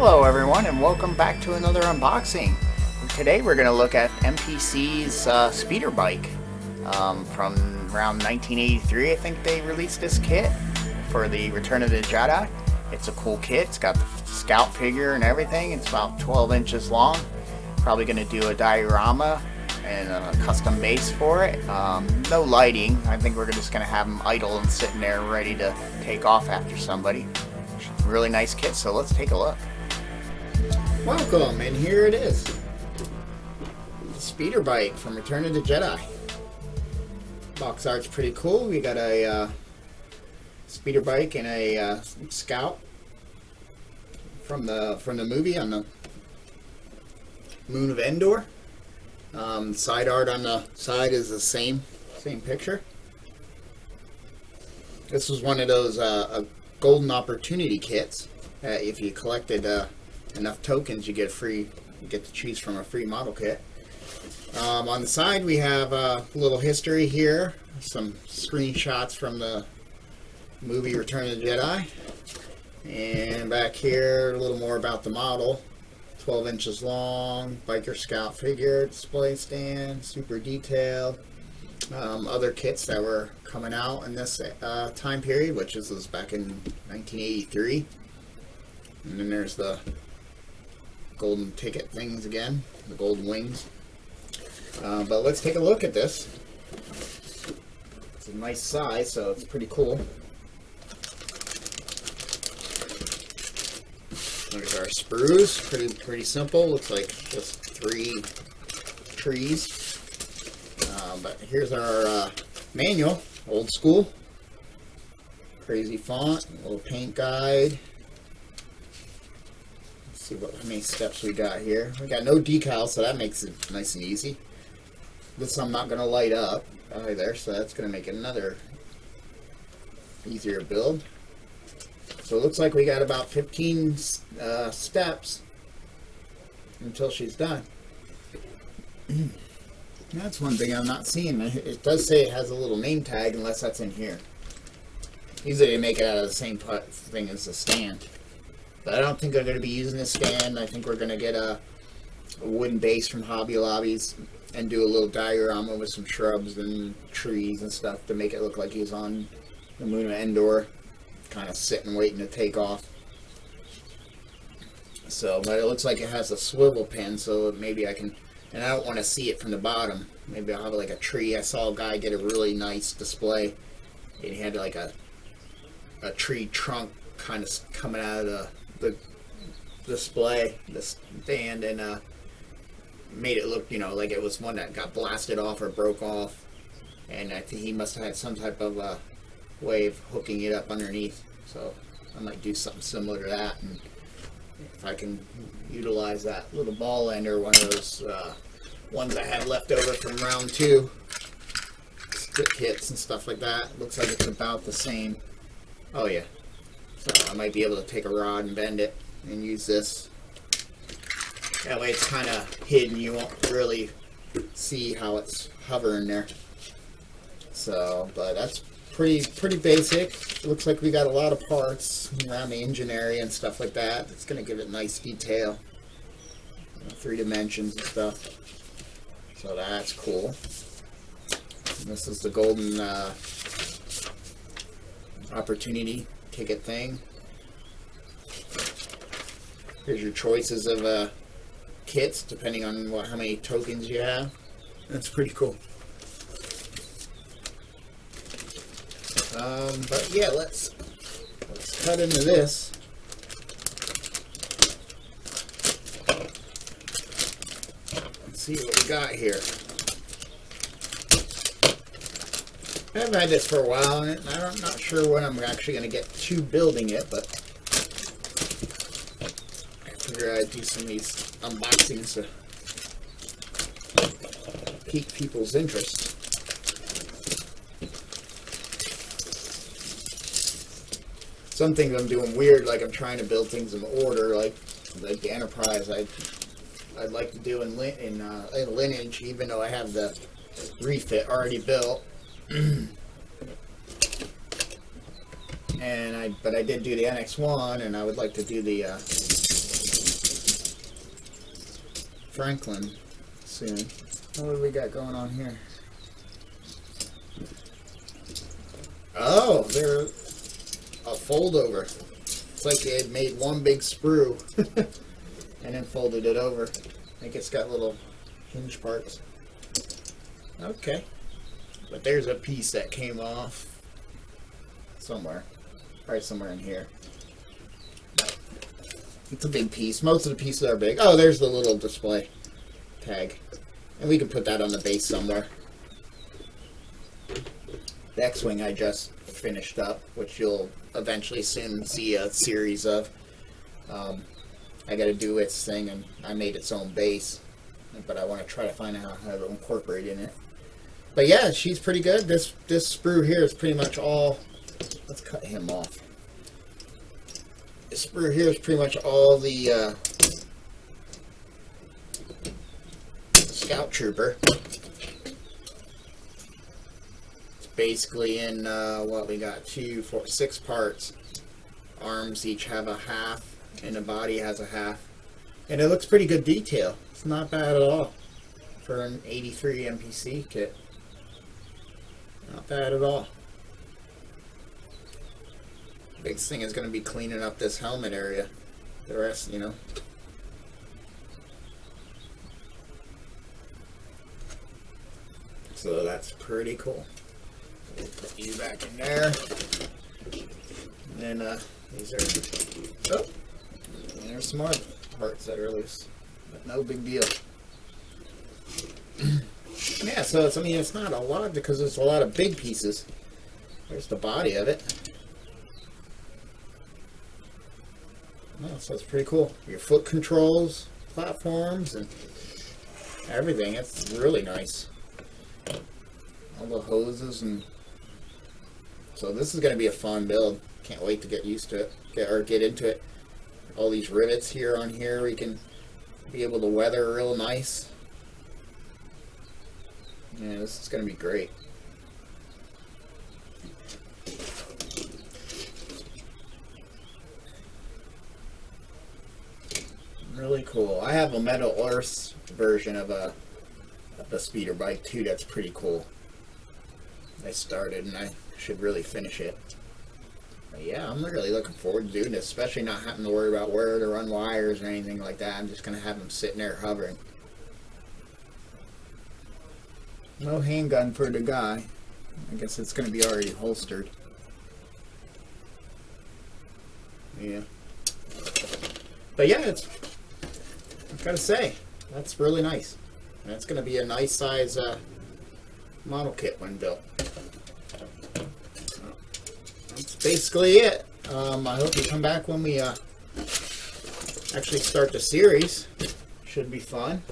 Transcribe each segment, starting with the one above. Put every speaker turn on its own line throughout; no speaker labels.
Hello everyone and welcome back to another unboxing. Today we're going to look at MPC's speeder bike. From around 1983 I think they released this kit for the Return of the Jedi. It's a cool kit. It's got the scout figure and everything. It's about 12 inches long. Probably going to do a diorama and a custom base for it. No lighting. I think we're just going to have them idle and sitting there ready to take off after somebody. Really nice kit, so let's take a look. Welcome, and here it is. The speeder bike from Return of the Jedi. Box art's pretty cool. We got a speeder bike and a scout from the movie on the moon of Endor. Side art on the side is the same picture. This was one of those golden opportunity kits. If you collected enough tokens, you get to choose from a free model kit. On the side we have a little history here, some screenshots from the movie Return of the Jedi, and back here a little more about the model. 12 inches long, biker scout figure, display stand, super detailed. Other kits that were coming out in this time period, which was back in 1983. And then there's the golden ticket things again, the golden wings. But let's take a look at this. It's a nice size, so it's pretty cool. There's our sprues, pretty simple. Looks like just 3 trees. But here's our manual, old school, crazy font, a little paint guide. Let's see how many steps we got here. We got no decals, so that makes it nice and easy. This I'm not going to light up either, so that's going to make another easier build. So it looks like we got about 15 steps until she's done. That's one thing I'm not seeing. It does say it has a little name tag, unless that's in here. Usually they make it out of the same thing as the stand. But I don't think I'm going to be using this stand. I think we're going to get a wooden base from Hobby Lobbies and do a little diorama with some shrubs and trees and stuff to make it look like he's on the moon of Endor, kind of sitting waiting to take off. So, but it looks like it has a swivel pin, so maybe I can. And I don't want to see it from the bottom. Maybe I'll have like a tree. I saw a guy get a really nice display. And he had like a tree trunk kind of coming out of the display, the stand, and made it look, like it was one that got blasted off or broke off. And I think he must have had some type of way of hooking it up underneath. So I might do something similar to that. And if I can utilize that little ball end or one of those ones I had left over from round 2, stick kits and stuff like that. Looks like it's about the same. Oh yeah, so I might be able to take a rod and bend it and use this. That way it's kind of hidden, you won't really see how it's hovering there. So, but that's pretty basic. Looks like we got a lot of parts around the engine area and stuff like that. It's going to give it nice detail, 3 dimensions and stuff. So that's cool. And this is the golden opportunity ticket thing. Here's your choices of kits depending on how many tokens you have. That's pretty cool. But yeah, let's cut into this. Let's see what we got here. I've had this for a while, and I'm not sure when I'm actually going to get to building it, but I figure I'd do some of these unboxings to pique people's interest. Some things I'm doing weird, like I'm trying to build things in order, like the Enterprise. I'd like to do in Lineage, even though I have the refit already built. But I did do the NX1, and I would like to do the Franklin soon. What do we got going on here? Oh, they're a fold over. It's like they had made one big sprue and then folded it over. I think it's got little hinge parts. Okay. But there's a piece that came off somewhere. Probably somewhere in here. It's a big piece. Most of the pieces are big. Oh, there's the little display tag. And we can put that on the base somewhere. The X-Wing I just finished up, which you'll eventually soon see a series of. I got to do its thing, and I made its own base. But I want to try to find out how to incorporate in it. But yeah, she's pretty good. This sprue here is pretty much all... Let's cut him off. This sprue here is pretty much all the Scout Trooper. It's basically in, what we got, 2, 4, 6 parts. Arms each have a half, and the body has a half. And it looks pretty good detail. It's not bad at all for an 83 MPC kit. Not bad at all. Biggest thing is going to be cleaning up this helmet area. The rest, you know. So that's pretty cool. Put you back in there. And then these are... Oh! And there's some more parts that are loose. But no big deal. Yeah, so it's, I mean, it's not a lot because there's a lot of big pieces. There's the body of it. Oh, so it's pretty cool. Your foot controls, platforms, and everything. It's really nice. All the hoses and... So this is going to be a fun build. Can't wait to get used to it. Get into it. All these rivets here on here we can be able to weather real nice. Yeah, this is going to be great. Really cool. I have a Metal Earth version of the speeder bike too. That's pretty cool. I started and I should really finish it. But yeah, I'm really looking forward to doing this, especially not having to worry about where to run wires or anything like that. I'm just going to have them sitting there hovering. No handgun for the guy. I guess it's going to be already holstered. Yeah. But yeah, it's... I've got to say, that's really nice. And that's going to be a nice size model kit when built. So, that's basically it. I hope you come back when we actually start the series. Should be fun.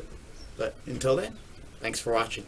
But until then, thanks for watching.